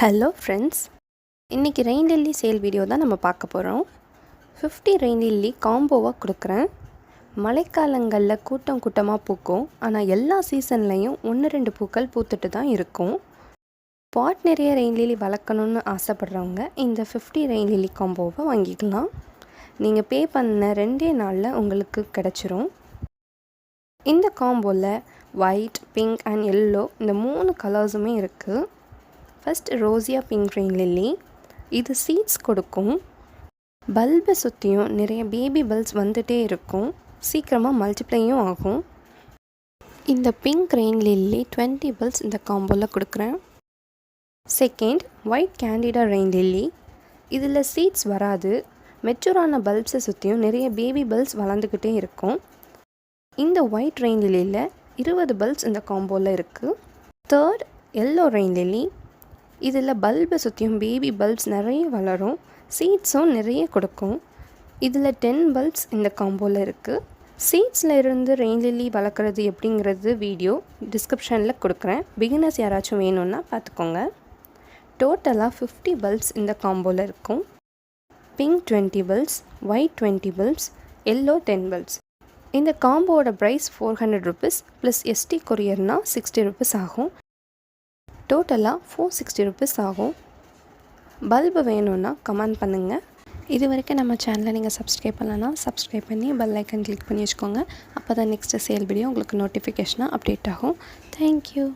Hello friends, இன்றைக்கி rain lily sale video தான் நம்ம பார்க்க போகிறோம். 50 ரெயின் லில்லி காம்போவாக கொடுக்குறேன். மழைக்காலங்களில் கூட்டம் கூட்டமாக பூக்கும், ஆனால் எல்லா சீசன்லேயும் 1-2 பூக்கள் பூத்துட்டு தான் இருக்கும். பாட் நிறைய ரெயின் லில்லி வளர்க்கணுன்னு ஆசைப்படுறவங்க இந்த 50 ரெயின் லில்லி காம்போவை வாங்கிக்கலாம். நீங்கள் பே பண்ண 2 நாளில் உங்களுக்கு கிடச்சிரும். இந்த காம்போவில் ஒயிட், பிங்க் அண்ட் எல்லோ இந்த 3 கலர்ஸுமே இருக்குது. First rosea pink rain lily. இது சீட்ஸ் கொடுக்கும். பல்பை சுற்றியும் நிறைய பேபி பல்ப்ஸ் வந்துகிட்டே இருக்கும். சீக்கிரமாக மல்டிப்ளையும் ஆகும். இந்த பிங்க் ரெயின் லில்லி 20 பல்ப்ஸ் இந்த காம்போவில் கொடுக்குறேன். Second white candida rain lily. இதில் சீட்ஸ் வராது. மெச்சூரான பல்ப்ஸை சுற்றியும் நிறைய பேபி பல்ப்ஸ் வளர்ந்துக்கிட்டே இருக்கும். இந்த ஒயிட் ரெயின் லில்லியில் 20 பல்ப்ஸ் இந்த காம்போவில் இருக்குது. Third yellow rain lily. இதில் பல்பை சுற்றியும் பேபி பல்ப்ஸ் நிறைய வளரும். சீட்ஸும் நிறைய கொடுக்கும். இதில் 10 பல்ப்ஸ் இந்த காம்போவில் இருக்குது. சீட்ஸில் இருந்து ரெயின் லில்லி வளர்க்குறது எப்படிங்கிறது வீடியோ டிஸ்கிரிப்ஷனில் கொடுக்குறேன். பிகினர்ஸ் யாராச்சும் வேணும்னா பார்த்துக்கோங்க. டோட்டலாக 50 பல்ப்ஸ் இந்த காம்போவில் இருக்கும். Pink 20 bulbs, white 20 bulbs, yellow 10 bulbs. இந்த காம்போவோட ப்ரைஸ் 400 ருபீஸ் ப்ளஸ் எஸ்டி கொரியர்னால் 60 ருபீஸ் ஆகும். டோட்டலாக 460 ருபீஸ் ஆகும். பல்பு வேணும்னா கமெண்ட் பண்ணுங்கள். இது வரைக்கும் நம்ம சேனலை நீங்கள் சப்ஸ்கிரைப் பண்ணலன்னா சப்ஸ்கிரைப் பண்ணி பெல் ஐக்கன் கிளிக் பண்ணி வச்சுக்கோங்க. அப்போ தான் நெக்ஸ்ட்டு சேல் வீடியோ உங்களுக்கு நோட்டிஃபிகேஷனாக அப்டேட் ஆகும். தேங்க்யூ.